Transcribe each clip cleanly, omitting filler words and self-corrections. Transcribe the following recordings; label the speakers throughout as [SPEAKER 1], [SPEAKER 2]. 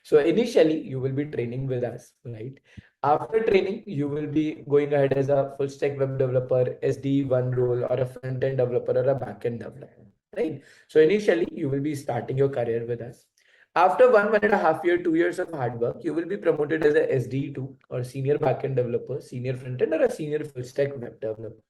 [SPEAKER 1] So initially you will be training with us, right? After training, you will be going ahead as a full stack web developer, SD1 role, or a front end developer or a backend developer, right? So initially you will be starting your career with us. After 1.5 year, 2 years of hard work, you will be promoted as a SD2 or senior backend developer, senior front end, or a senior full stack web developer.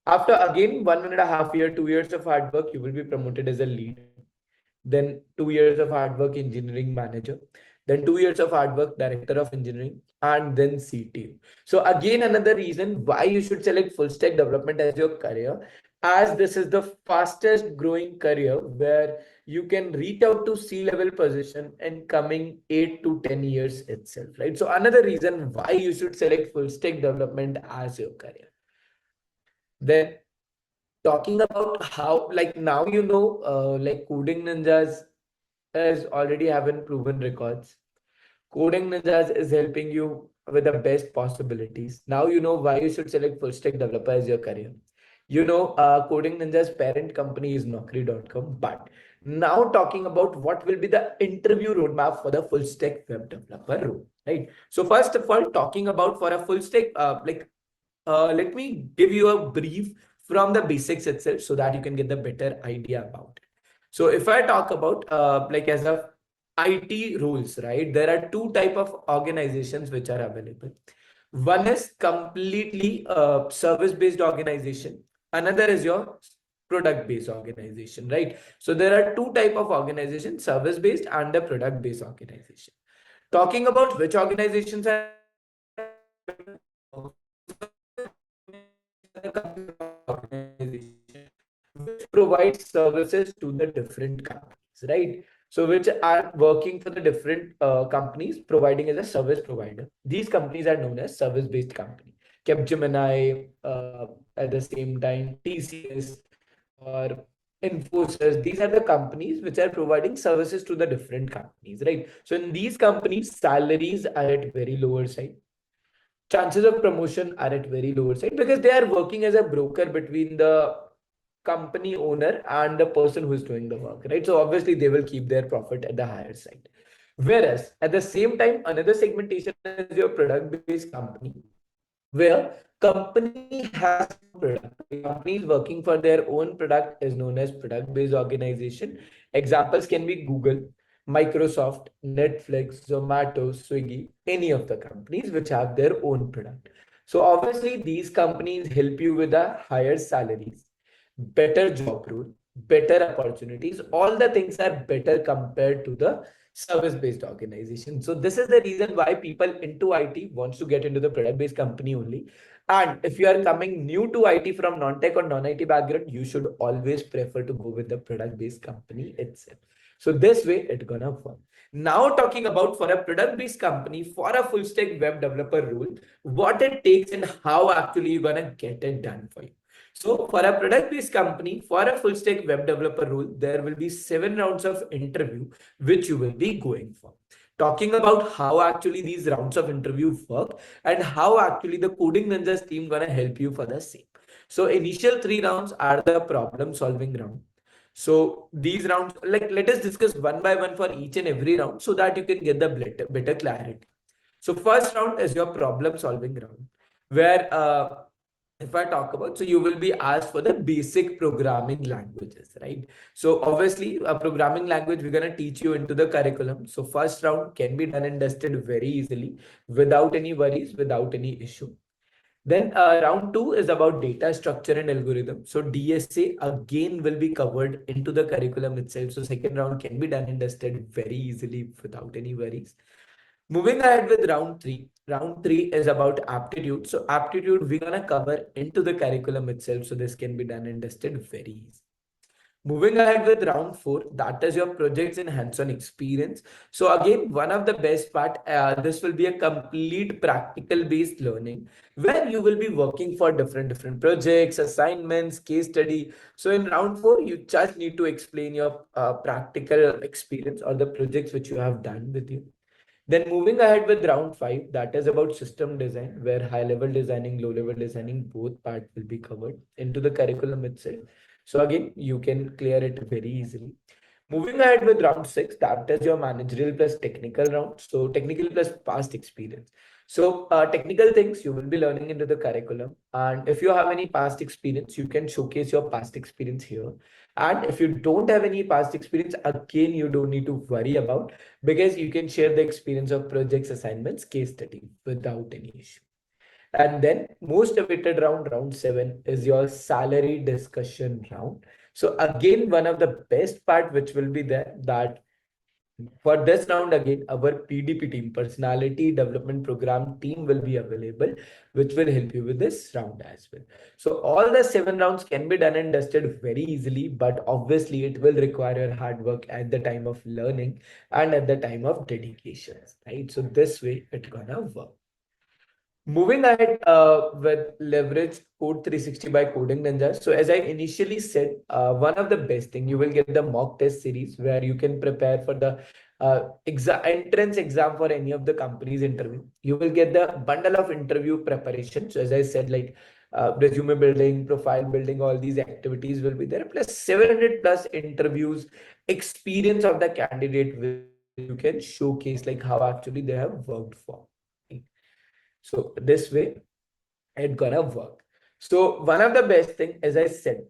[SPEAKER 1] After again 1.5 year, 2 years of hard work, you will be promoted as a lead. Then 2 years of hard work, engineering manager. Then 2 years of hard work, director of engineering, and then CTO. So again, another reason why you should select full stack development as your career, as this is the fastest growing career where you can reach out to C-level position in coming 8 to 10 years itself, right? So another reason why you should select full stack development as your career. Then talking about how, like now like coding ninjas is already having proven records. Coding ninjas is helping you with the best possibilities. Now you know why you should select full stack developer as your career. Coding ninja's parent company is Naukri.com. But now talking about what will be the interview roadmap for the full stack web developer role, right? So first of all, talking about for a full stack, let me give you a brief from the basics itself so that you can get the better idea about it. So if I talk about like as a IT roles, right? There are two type of organizations which are available. One is completely service-based organization. Another is your product-based organization, right? So there are two type of organization, service-based and the product-based organization. Talking about which organizations are organization which provides services to the different companies, right? So which are working for the different companies providing as a service provider. These companies are known as service-based company. Capgemini, at the same time, TCS or Infosys. These are the companies which are providing services to the different companies, right? So in these companies, salaries are at very lower side, chances of promotion are at very lower side because they are working as a broker between the company owner and the person who is doing the work, right? So obviously they will keep their profit at the higher side. Whereas at the same time, another segmentation is your product-based company, where company has product. Companies working for their own product is known as product-based organization. Examples can be Google, Microsoft, Netflix, Zomato, Swiggy, any of the companies which have their own product. So obviously these companies help you with the higher salaries, better job role, better opportunities. All the things are better compared to the service-based organization. So this is the reason why people into IT wants to get into the product-based company only. And if you are coming new to IT from non-tech or non-IT background, you should always prefer to go with the product-based company itself. So this way it's gonna work. Now talking about for a product-based company, for a full stack web developer role, what it takes and how actually you're gonna get it done for you. So for a product-based company, for a full stack web developer role, there will be 7 rounds of interview which you will be going for. Talking about how actually these rounds of interview work and how actually the Coding Ninjas team gonna help you for the same. So initial 3 rounds are the problem solving round. So these rounds, like let us discuss one by one for each and every round so that you can get the better clarity. So first round is your problem solving round, where if I talk about, so you will be asked for the basic programming languages, right? So obviously a programming language we're going to teach you into the curriculum. So first round can be done and dusted very easily without any worries, without any issue. Then round two is about data structure and algorithm. So DSA again will be covered into the curriculum itself. So second round can be done and dusted very easily without any worries. Moving ahead with round three. Round three is about aptitude. So aptitude we're gonna cover into the curriculum itself. So this can be done and tested very easy. Moving ahead with round four, that is your projects and hands-on experience. So again, one of the best part, this will be a complete practical-based learning where you will be working for different projects, assignments, case study. So in round four, you just need to explain your practical experience or the projects which you have done with you. Then moving ahead with round five, that is about system design, where high level designing, low level designing, both parts will be covered into the curriculum itself. So again, you can clear it very easily. Moving ahead with round 6, that is your managerial plus technical round. So technical plus past experience. So technical things you will be learning into the curriculum. And if you have any past experience, you can showcase your past experience here. And if you don't have any past experience, again, you don't need to worry about, because you can share the experience of projects, assignments, case study without any issue. And then most awaited round, round 7, is your salary discussion round. So again, one of the best part which will be there, that for this round again, our PDP team, personality development program team, will be available, which will help you with this round as well. So all the 7 rounds can be done and dusted very easily, but obviously it will require your hard work at the time of learning and at the time of dedication, right? So this way it gonna work. Moving ahead with leverage Code 360 by Coding Ninja. So as I initially said, one of the best thing, you will get the mock test series where you can prepare for the entrance exam for any of the company's interview. You will get the bundle of interview preparation. So as I said, like resume building, profile building, all these activities will be there. Plus 700 plus interviews, experience of the candidate, which you can showcase like how actually they have worked for. So this way it gonna work. So one of the best thing, as I said,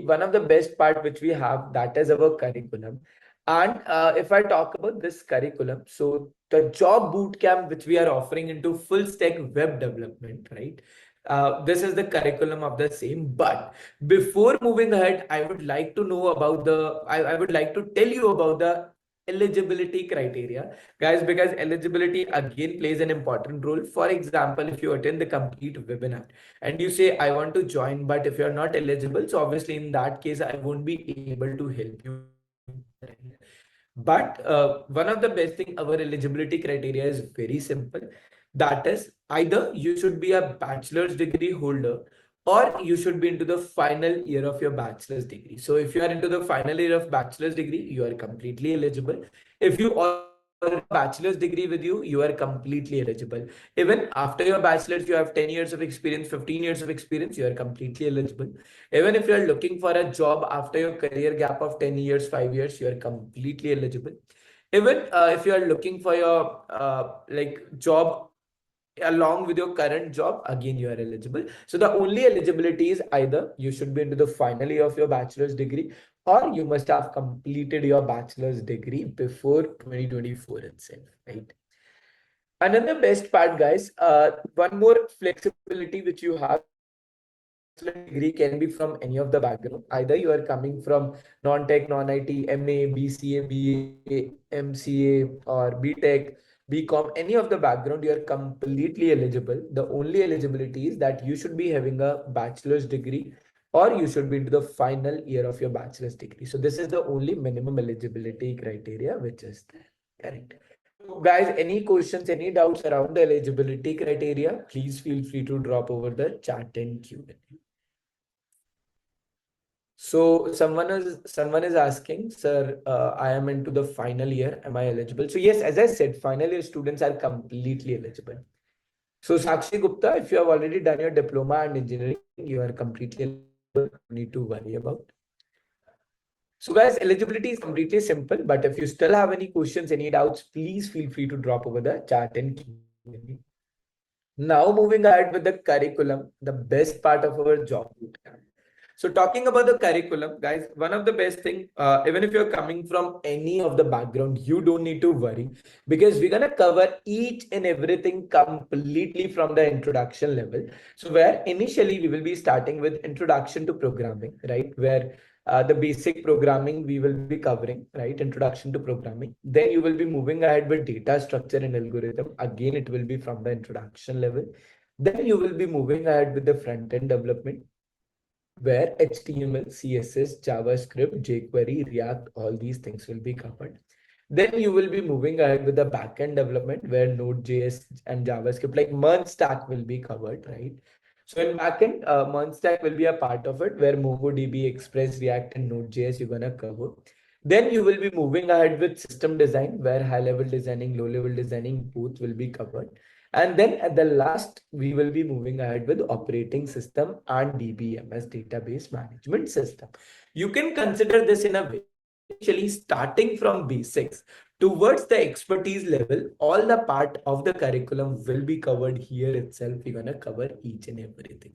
[SPEAKER 1] one of the best part which we have, that is our curriculum. And if I talk about this curriculum, so the job bootcamp which we are offering into full stack web development, right? This is the curriculum of the same. But before moving ahead, I would like to know about I would like to tell you about the eligibility criteria, guys, because eligibility again plays an important role. For example, if you attend the complete webinar and you say I want to join, but if you're not eligible, so obviously in that case I won't be able to help you. But one of the best thing, our eligibility criteria is very simple. That is, either you should be a bachelor's degree holder, or you should be into the final year of your bachelor's degree. So if you are into the final year of bachelor's degree, you are completely eligible. If you already have a bachelor's degree with you, you are completely eligible. Even after your bachelor's, you have 10 years of experience, 15 years of experience, you are completely eligible. Even if you are looking for a job after your career gap of 10 years, 5 years, you are completely eligible. Even if you are looking for your like job along with your current job, again you are eligible. So the only eligibility is either you should be into the final year of your bachelor's degree, or you must have completed your bachelor's degree before 2024 itself, right? Another best part, guys, one more flexibility which you have, bachelor degree can be from any of the background. Either you are coming from non-tech, non-IT, MA, BCA, BA, MCA, or BTech, BCom, any of the background, you are completely eligible. The only eligibility is that you should be having a bachelor's degree, or you should be into the final year of your bachelor's degree. So this is the only minimum eligibility criteria which is there. Correct. So guys, any questions, any doubts around the eligibility criteria, please feel free to drop over the chat and Q&A. So someone is asking, sir, I am into the final year. Am I eligible? So yes, as I said, final year students are completely eligible. So Sakshi Gupta, if you have already done your diploma and engineering, you are completely eligible. No need to worry about. So guys, eligibility is completely simple. But if you still have any questions, any doubts, please feel free to drop over the chat and Q&A. Now moving ahead with the curriculum, the best part of our job bootcamp. So talking about the curriculum, guys, one of the best thing, even if you're coming from any of the background, you don't need to worry, because we're gonna cover each and everything completely from the introduction level. So where initially we will be starting with introduction to programming, right? Where the basic programming we will be covering, right? Introduction to programming. Then you will be moving ahead with data structure and algorithm. Again, it will be from the introduction level. Then you will be moving ahead with the front end development, where HTML, CSS, JavaScript, jQuery, React, all these things will be covered. Then you will be moving ahead with the backend development, where Node.js and JavaScript, like merge stack, will be covered, right? So in backend, merge stack will be a part of it, where MongoDB, Express, React, and Node.js you're gonna cover. Then you will be moving ahead with system design, where high-level designing, low-level designing, both will be covered. And then at the last, we will be moving ahead with operating system and DBMS, database management system. You can consider this in a way essentially starting from basics towards the expertise level. All the part of the curriculum will be covered here itself. We're going to cover each and everything.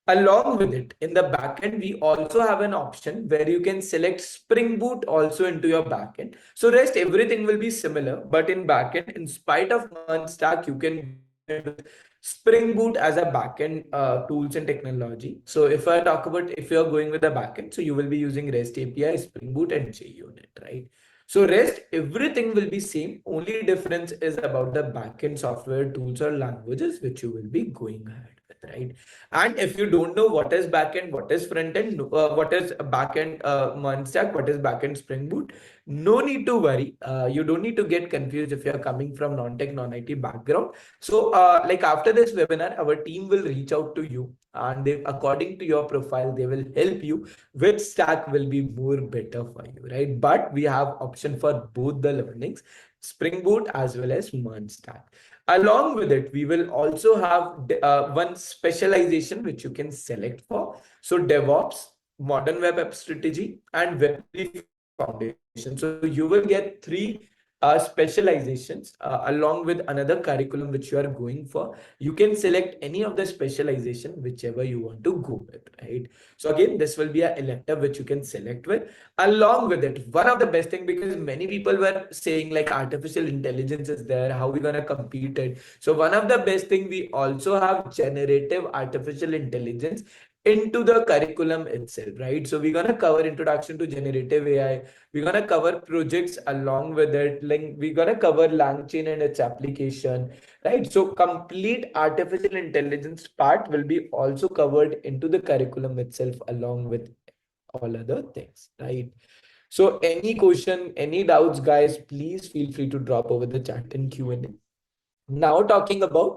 [SPEAKER 1] Along with it, in the backend, we also have an option where you can select Spring Boot also into your backend. So rest everything will be similar, but in backend, in spite of Merge Stack, you can go ahead with Spring Boot as a backend tools and technology. So if I talk about if you're going with the backend, so you will be using REST API, Spring Boot, and JUnit, right? So rest everything will be same. Only difference is about the backend software tools or languages which you will be going ahead with, right? And if you don't know what is backend, what is frontend, what is backend Merge Stack, what is backend Spring Boot, no need to worry. You don't need to get confused if you are coming from non-tech, non-IT background. So, like after this webinar, our team will reach out to you, and they, according to your profile, they will help you which stack will be more better for you, right? But we have option for both the learnings, Spring Boot as well as Merge Stack. Along with it, we will also have one specialization which you can select for. So DevOps, modern web app strategy, and web foundation. So you will get three specializations along with another curriculum which you are going for. You can select any of the specialization whichever you want to go with, right? So again, this will be an elective which you can select with. Along with it, one of the best thing, because many people were saying like artificial intelligence is there, how we gonna compete it? So one of the best thing, we also have generative artificial intelligence into the curriculum itself, right? So we're gonna cover introduction to generative AI. We're gonna cover projects along with it. Like we're gonna cover LangChain and its application, right? So complete artificial intelligence part will be also covered into the curriculum itself along with all other things, right? So any question, any doubts, guys, please feel free to drop over the chat and Q&A. Now talking about